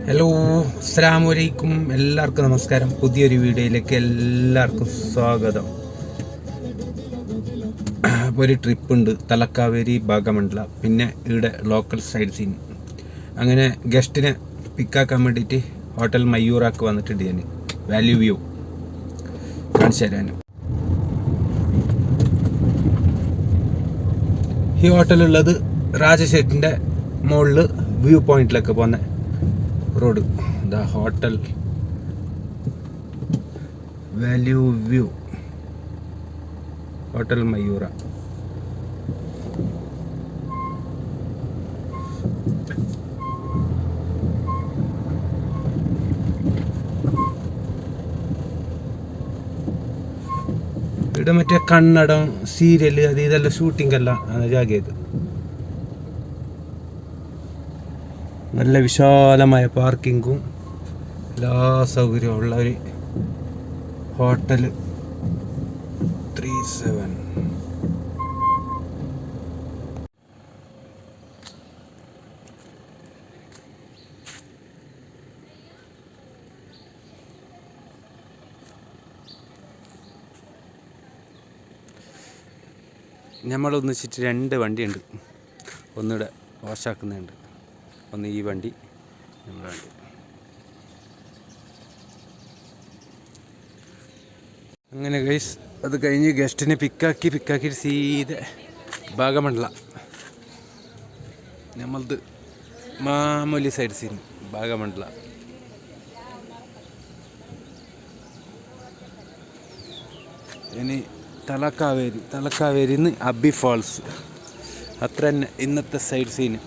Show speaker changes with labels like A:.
A: Hello, അസ്സലാമു അലൈക്കും. എല്ലാവർക്കും നമസ്കാരം. പുതിയൊരു വീഡിയോയിലേക്ക് എല്ലാവർക്കും സ്വാഗതം. അപ്പോൾ ഒരു ട്രിപ്പുണ്ട്, തലക്കാവേരി, ഭാഗമണ്ഡല, പിന്നെ ഇവിടെ ലോക്കൽ സൈഡ് സീൻ. അങ്ങനെ ഗസ്റ്റിനെ പിക്കാക്കാൻ വേണ്ടിയിട്ട് ഹോട്ടൽ മയൂറാക്ക് വന്നിട്ടുണ്ട്. ഞാൻ വാല്യൂ വ്യൂ കാണിച്ചു തരാൻ. ഈ ഹോട്ടലുള്ളത് രാജശേഖരൻ്റെ മുകളിൽ വ്യൂ പോയിന്റിലൊക്കെ പോകുന്ന road. The hotel value view, hotel Mayura. ഇവിടെ മറ്റേ കന്നഡം സീരിയല് അത് ഇതെല്ലാം ഷൂട്ടിംഗ് അല്ല ജാഗയത്. നല്ല വിശാലമായ പാർക്കിങ്ങും എല്ലാ സൗകര്യവും ഉള്ള ഒരു ഹോട്ടൽ 37. നമ്മളൊന്നിച്ചിട്ട് 2 വണ്ടിയുണ്ട്. ഒന്നിവിടെ വാഷാക്കുന്നുണ്ട്, ഒന്ന് ഈ വണ്ടി, നമ്മുടെ വണ്ടി. അങ്ങനെ ഗൈസ്, അത് കഴിഞ്ഞ് ഗസ്റ്റിനെ പിക്കാക്കി സീതെ ഭാഗമണ്ഡല. നമ്മളത് മാമൂലി സൈഡ് സീൻ ഭാഗമണ്ഡല. ഇനി തലക്കാവേരിന്ന് അബി ഫാൾസ്. അത്ര തന്നെ ഇന്നത്തെ സൈഡ് സീന്.